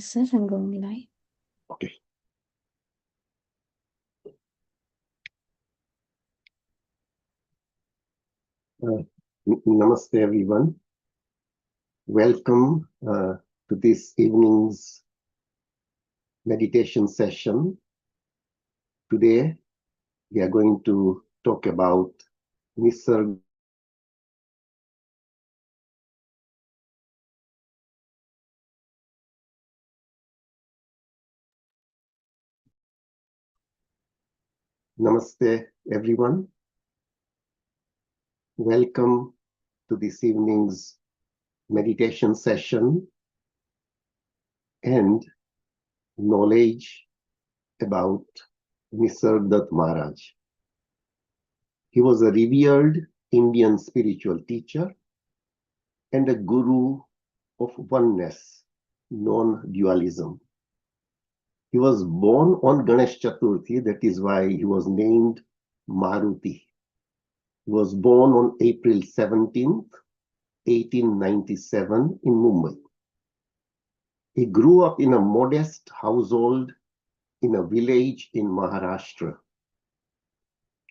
Yes, sir, I'm going live. Okay. Namaste, everyone. Welcome to this evening's meditation session. Today, we are going to talk about Nisargadatta. Namaste, everyone. Welcome to this evening's meditation session and knowledge about Nisargadatta Maharaj. He was a revered Indian spiritual teacher and a guru of oneness, non-dualism. He was born on Ganesh Chaturthi, that is why he was named Maruti. He was born on April 17th, 1897 in Mumbai. He grew up in a modest household in a village in Maharashtra.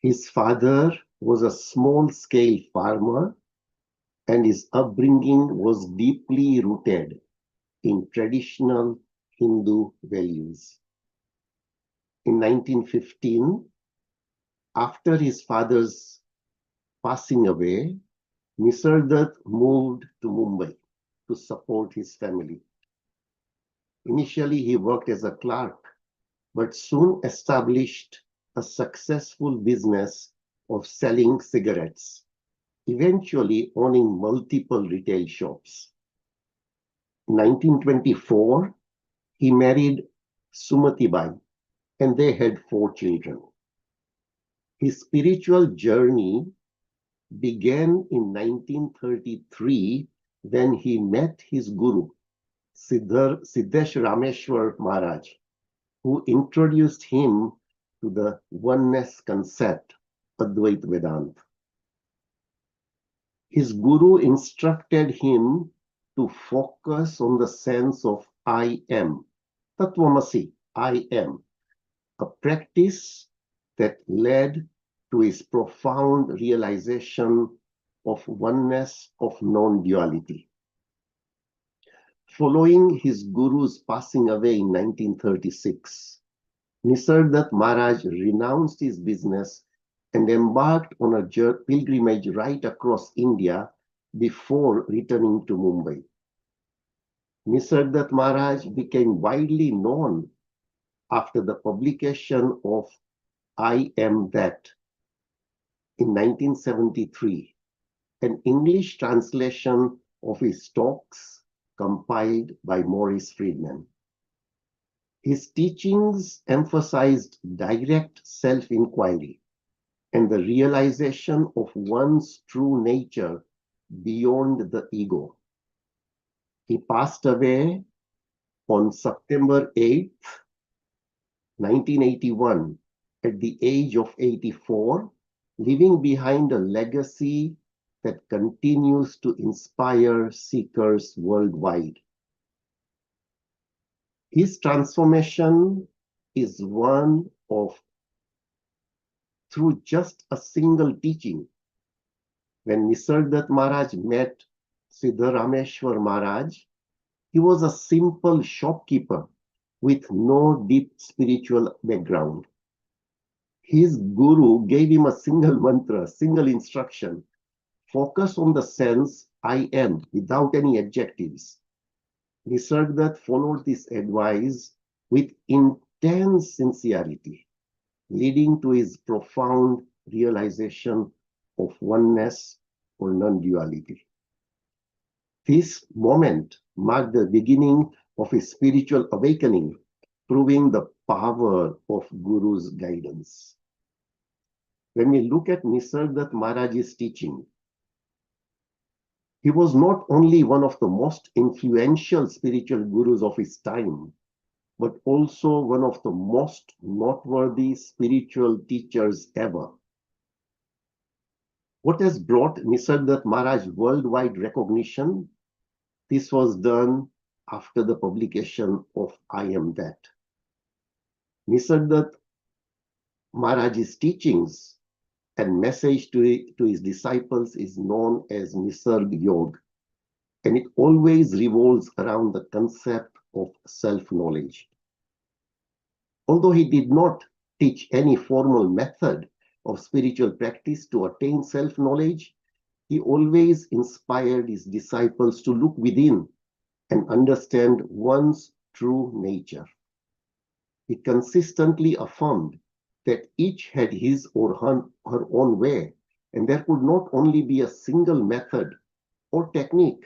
His father was a small-scale farmer and his upbringing was deeply rooted in traditional Hindu values. In 1915, after his father's passing away, Nisargadatta moved to Mumbai to support his family. Initially, he worked as a clerk, but soon established a successful business of selling cigarettes, eventually owning multiple retail shops. In 1924, he married Sumatibai, and they had 4 children. His spiritual journey began in 1933 when he met his guru, Siddesh Rameshwar Maharaj, who introduced him to the oneness concept, Advaita Vedanta. His guru instructed him to focus on the sense of I am, Tattvamasi, I am, a practice that led to his profound realization of oneness of non-duality. Following his guru's passing away in 1936, Nisargadatta Maharaj renounced his business and embarked on a pilgrimage right across India before returning to Mumbai. Nisargadatta Maharaj became widely known after the publication of I Am That in 1973, an English translation of his talks compiled by Maurice Friedman. His teachings emphasized direct self-inquiry and the realization of one's true nature beyond the ego. He passed away on September 8th, 1981, at the age of 84, leaving behind a legacy that continues to inspire seekers worldwide. His transformation is one of through just a single teaching. When Nisargadatta Maharaj met Siddharameshwar Maharaj, he was a simple shopkeeper with no deep spiritual background. His guru gave him a single mantra, single instruction: focus on the sense I am without any adjectives. Nisargadatta followed this advice with intense sincerity, leading to his profound realization of oneness or non-duality. This moment marked the beginning of his spiritual awakening, proving the power of Guru's guidance. When we look at Nisargadatta Maharaj's teaching, he was not only one of the most influential spiritual gurus of his time, but also one of the most noteworthy spiritual teachers ever. What has brought Nisargadatta Maharaj worldwide recognition? This was done after the publication of I Am That. Nisargadatta Maharaj's teachings and message to his disciples is known as Nisarg Yoga, and it always revolves around the concept of self-knowledge. Although he did not teach any formal method of spiritual practice to attain self-knowledge, he always inspired his disciples to look within and understand one's true nature. He consistently affirmed that each had his or her own way, and there could not only be a single method or technique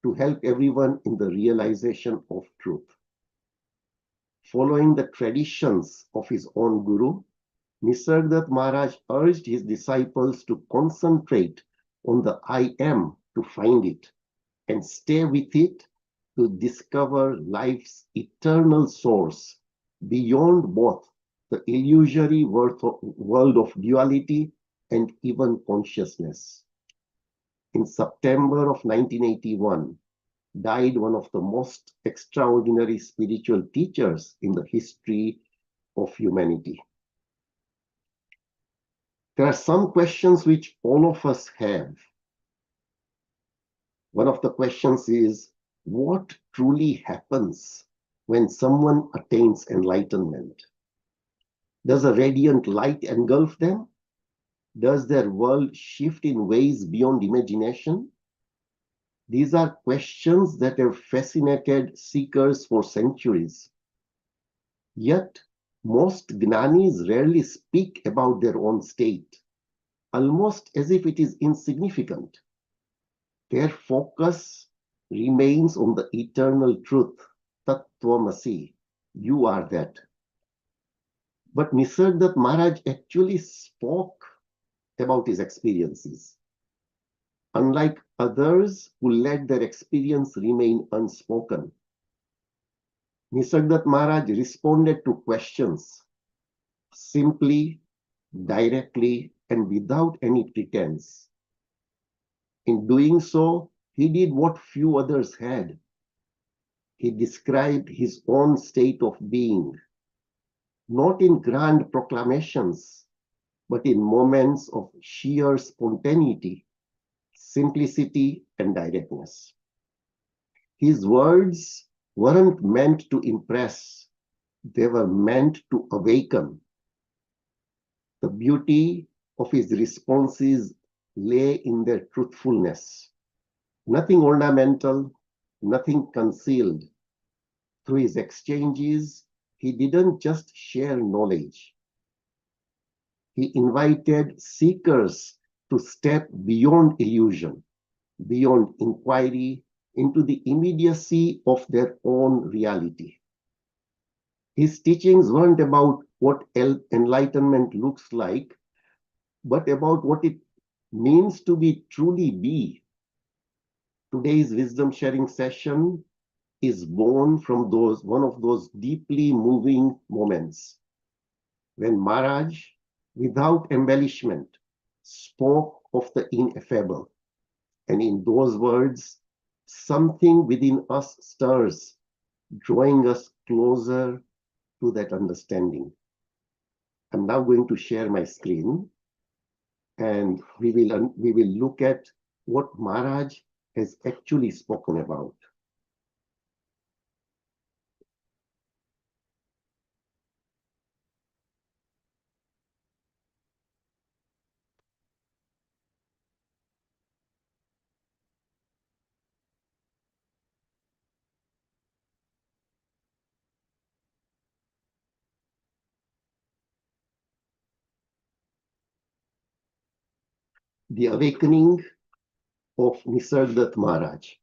to help everyone in the realization of truth. Following the traditions of his own guru, Nisargadatta Maharaj urged his disciples to concentrate on the I am to find it and stay with it to discover life's eternal source beyond both the illusory world of duality and even consciousness. In September of 1981, died one of the most extraordinary spiritual teachers in the history of humanity. There are some questions which all of us have. One of the questions is, what truly happens when someone attains enlightenment? Does a radiant light engulf them? Does their world shift in ways beyond imagination? These are questions that have fascinated seekers for centuries. Yet, most Gnanis rarely speak about their own state, almost as if it is insignificant. Their focus remains on the eternal truth, Tattvamasi, you are that. But Nisargadatta Maharaj actually spoke about his experiences. Unlike others who let their experience remain unspoken, Nisargadatta Maharaj responded to questions simply, directly, and without any pretense. In doing so, he did what few others had. He described his own state of being, not in grand proclamations, but in moments of sheer spontaneity, simplicity, and directness. His words weren't meant to impress, they were meant to awaken. The beauty of his responses lay in their truthfulness. Nothing ornamental, nothing concealed. Through his exchanges, he didn't just share knowledge. He invited seekers to step beyond illusion, beyond inquiry, into the immediacy of their own reality. His teachings weren't about what enlightenment looks like, but about what it means to truly be. Today's wisdom sharing session is born from one of those deeply moving moments when Maharaj, without embellishment, spoke of the ineffable. And in those words, something within us stirs, drawing us closer to that understanding. I'm now going to share my screen, and we will look at what Maharaj has actually spoken about. The awakening of Nisargadatta Maharaj,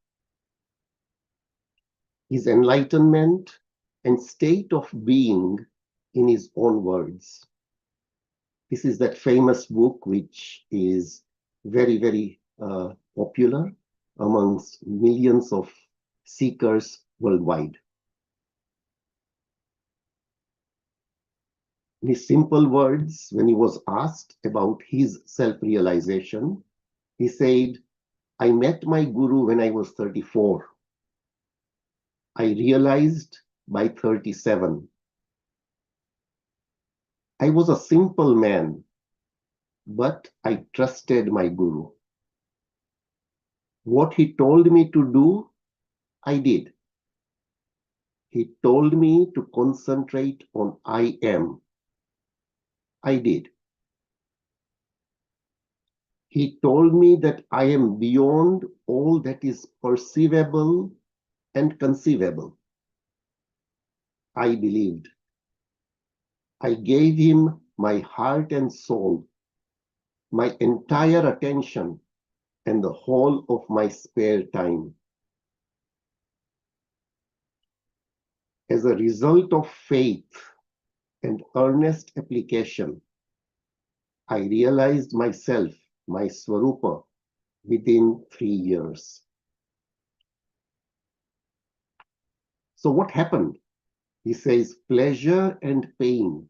his enlightenment and state of being in his own words. This is that famous book which is very, very popular amongst millions of seekers worldwide. In his simple words, when he was asked about his self-realization, he said, I met my guru when I was 34. I realized by 37. I was a simple man, but I trusted my guru. What he told me to do, I did. He told me to concentrate on I am. I did. He told me that I am beyond all that is perceivable and conceivable. I believed. I gave him my heart and soul, my entire attention, and the whole of my spare time. As a result of faith and earnest application, I realized myself, my Swarupa, within 3 years. So what happened? He says, pleasure and pain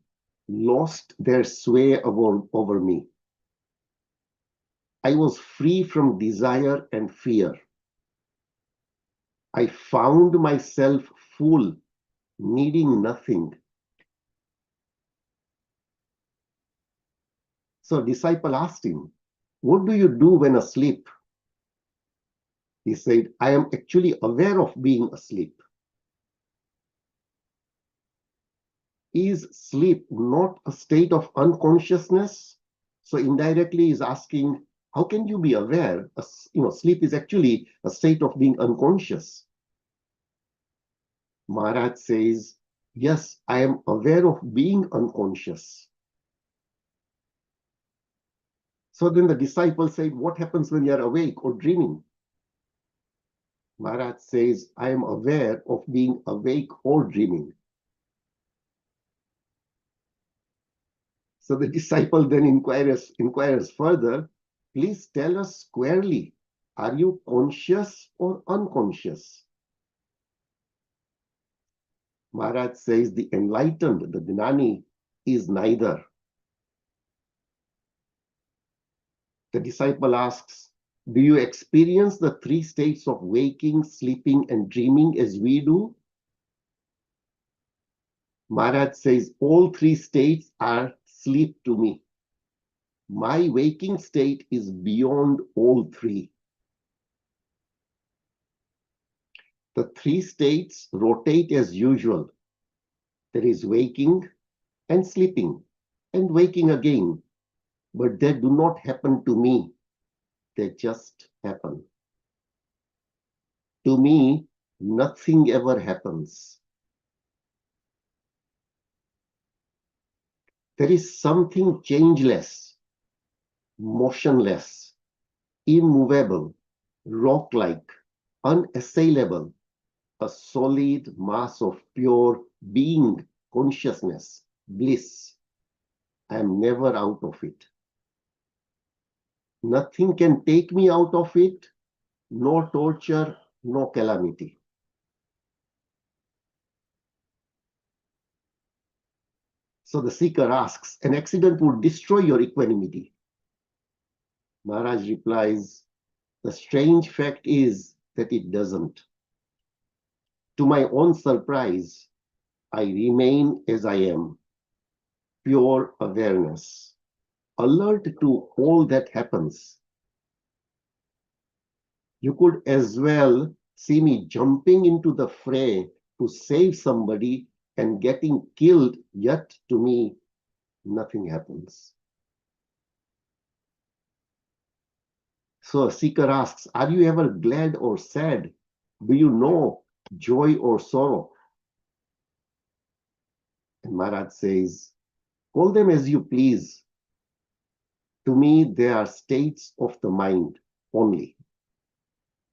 lost their sway over me. I was free from desire and fear. I found myself full, needing nothing. So disciple asked him, what do you do when asleep? He said, I am actually aware of being asleep. Is sleep not a state of unconsciousness? So indirectly he's asking, how can you be aware? Sleep is actually a state of being unconscious. Maharaj says, yes, I am aware of being unconscious. So then the disciple said, what happens when you are awake or dreaming? Maharaj says, I am aware of being awake or dreaming. So the disciple then inquires further, please tell us squarely, are you conscious or unconscious? Maharaj says the enlightened, the Gnani, is neither. The disciple asks, do you experience the 3 states of waking, sleeping, and dreaming as we do? Maharaj says all 3 states are sleep to me. My waking state is beyond all 3. The 3 states rotate as usual. There is waking and sleeping and waking again, but they do not happen to me. They just happen. To me, nothing ever happens. There is something changeless, motionless, immovable, rock-like, unassailable, a solid mass of pure being, consciousness, bliss. I am never out of it. Nothing can take me out of it, no torture, no calamity. So the seeker asks, an accident would destroy your equanimity. Maharaj replies, the strange fact is that it doesn't. To my own surprise, I remain as I am, pure awareness, alert to all that happens. You could as well see me jumping into the fray to save somebody and getting killed, yet to me, nothing happens. So a seeker asks, are you ever glad or sad? Do you know joy or sorrow? And Maharaj says, call them as you please. To me, they are states of the mind only,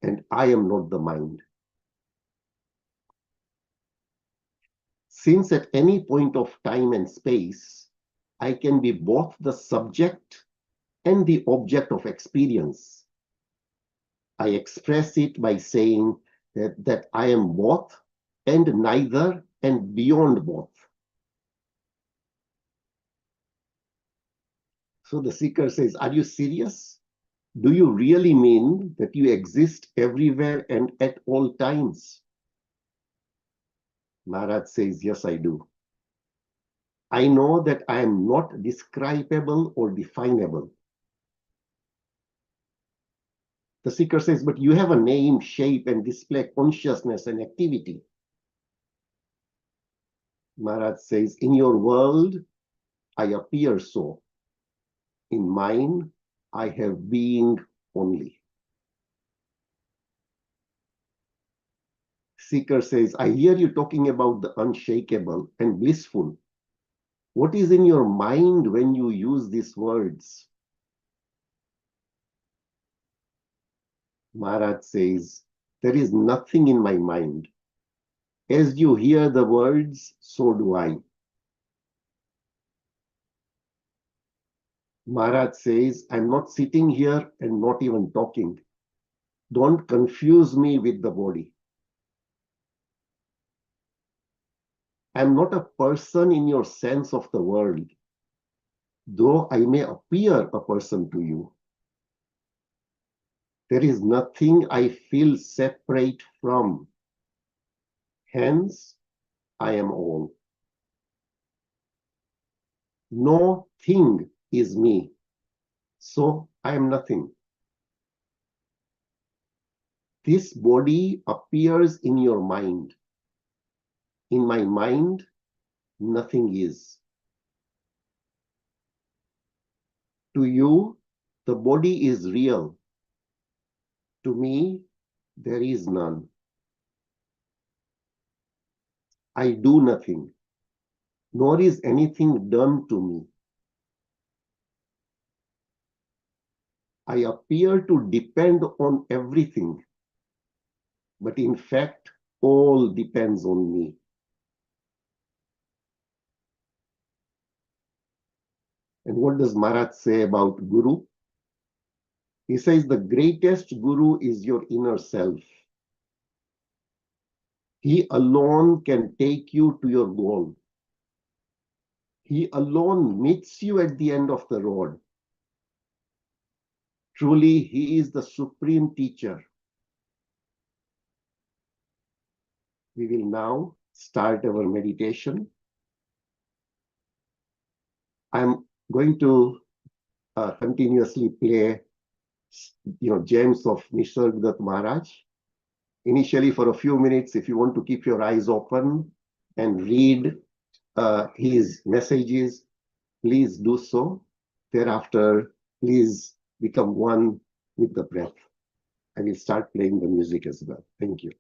and I am not the mind. Since at any point of time and space, I can be both the subject and the object of experience, I express it by saying that I am both and neither and beyond both. So the seeker says, are you serious? Do you really mean that you exist everywhere and at all times? Maharaj says, yes, I do. I know that I am not describable or definable. The seeker says, but you have a name, shape, and display consciousness and activity. Maharaj says, in your world, I appear so. In mine, I have being only. Seeker says, I hear you talking about the unshakable and blissful. What is in your mind when you use these words? Maharaj says, there is nothing in my mind. As you hear the words, so do I. Maharaj says, I'm not sitting here and not even talking. Don't confuse me with the body. I'm not a person in your sense of the world, though I may appear a person to you. There is nothing I feel separate from. Hence, I am all. No thing is me, so I am nothing. This body appears in your mind. In my mind, nothing is. To you, the body is real. To me, there is none. I do nothing, nor is anything done to me. I appear to depend on everything, but in fact, all depends on me. And what does Maharaj say about Guru? He says the greatest Guru is your inner self. He alone can take you to your goal. He alone meets you at the end of the road. Truly, he is the supreme teacher. We will now start our meditation. I'm going to continuously play gems of Nisargadatta Maharaj. Initially, for a few minutes, if you want to keep your eyes open and read his messages, please do so. Thereafter, please become one with the breath. I will start playing the music as well. Thank you.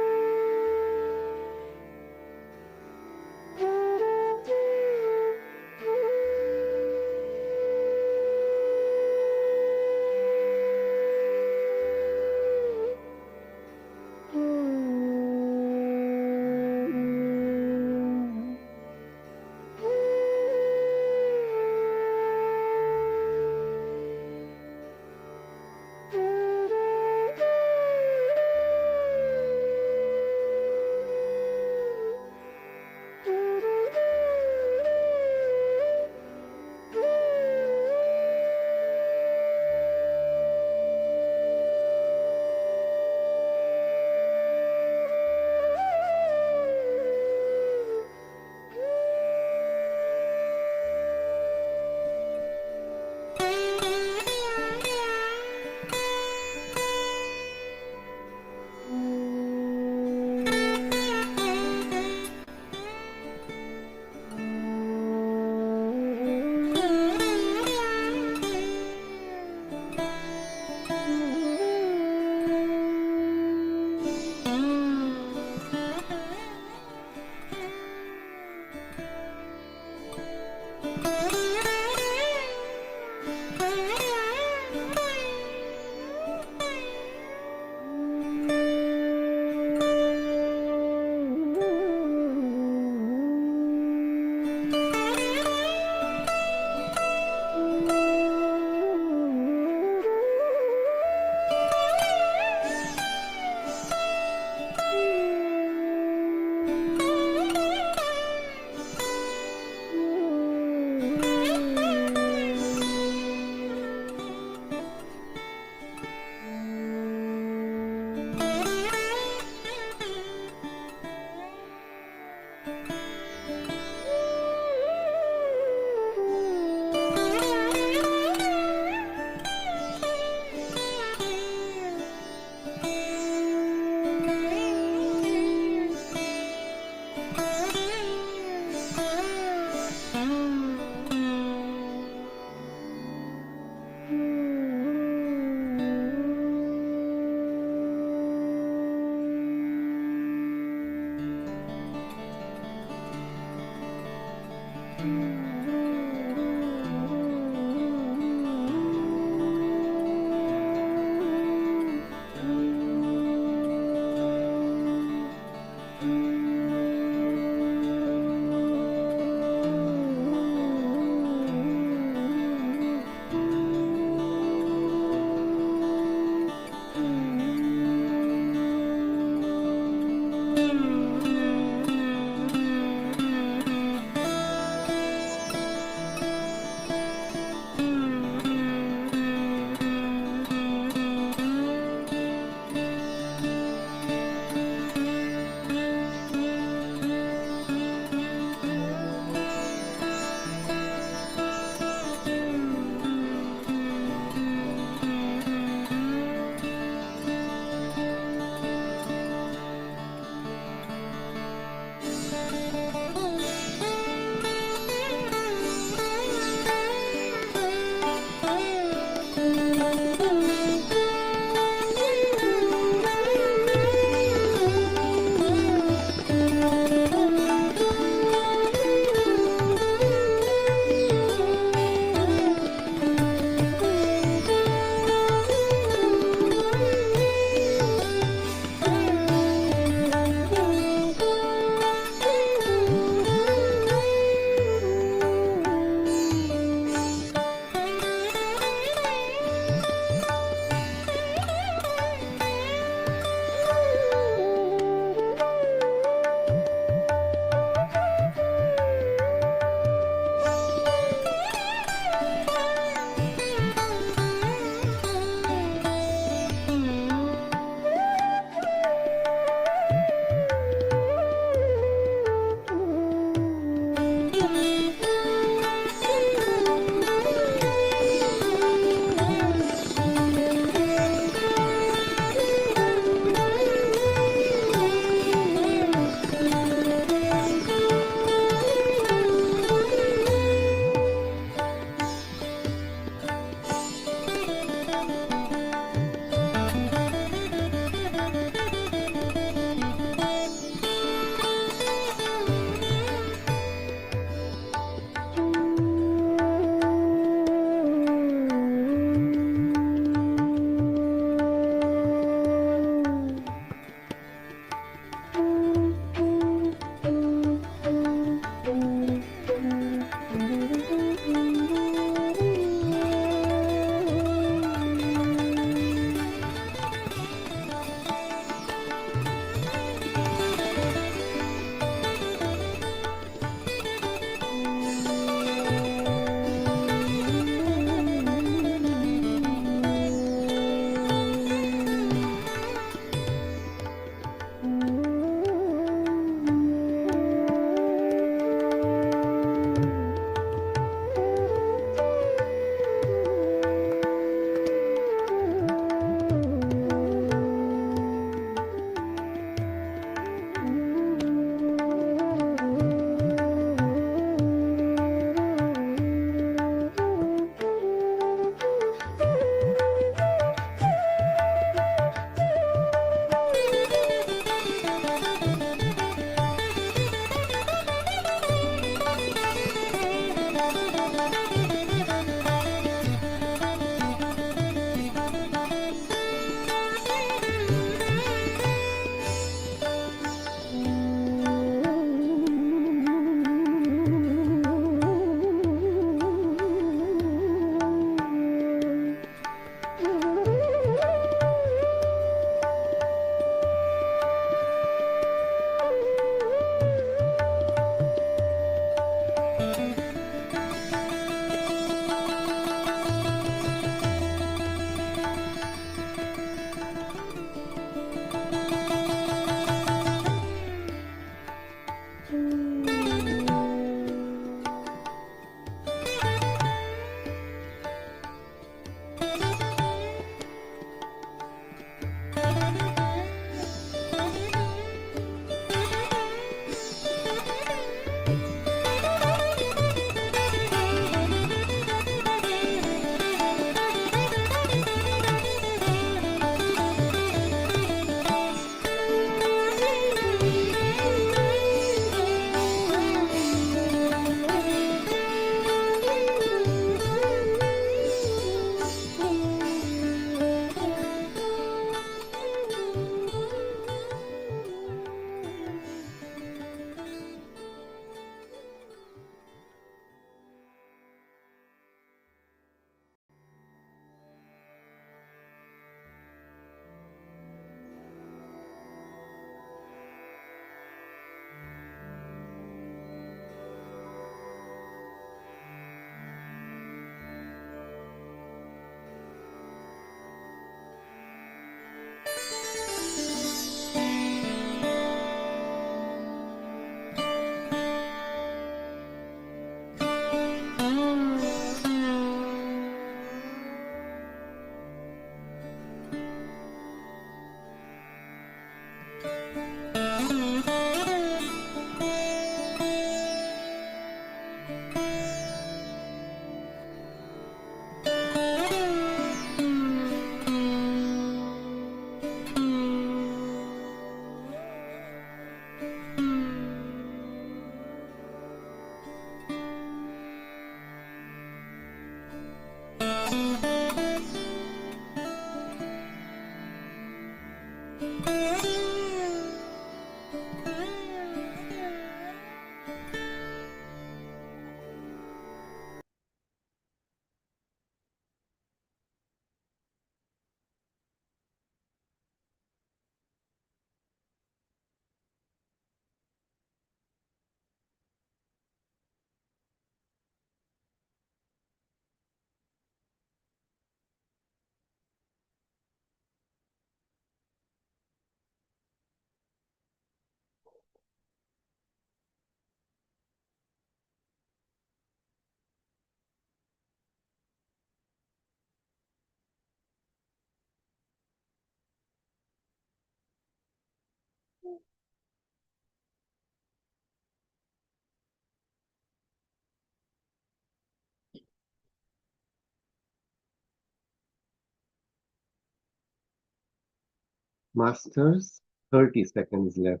Masters, 30 seconds left.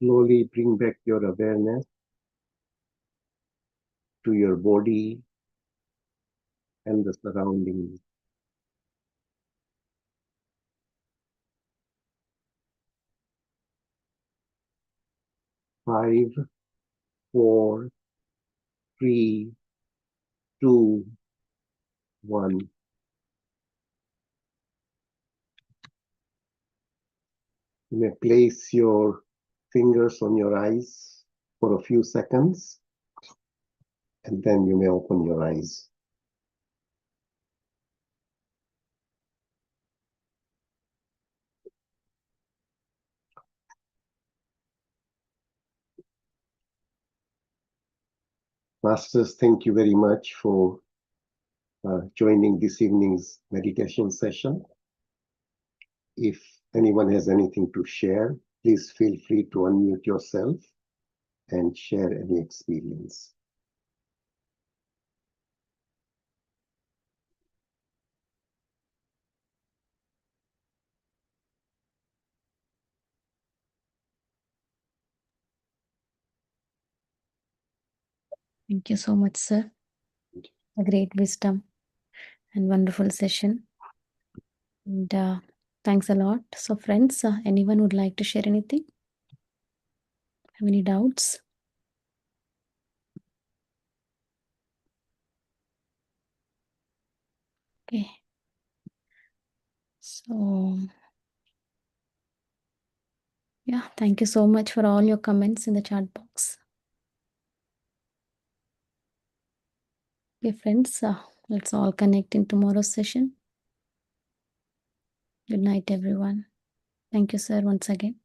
Slowly bring back your awareness to your body and the surroundings. 5, 4, 3, 2, 1. You may place your fingers on your eyes for a few seconds, and then you may open your eyes. Masters, thank you very much for joining this evening's meditation session. If anyone has anything to share, please feel free to unmute yourself and share any experience. Thank you so much, sir. A great wisdom and wonderful session. And thanks a lot. So, friends, anyone would like to share anything? Have any doubts? Okay. So, yeah, thank you so much for all your comments in the chat box. Okay, friends, let's all connect in tomorrow's session. Good night, everyone. Thank you, sir, once again.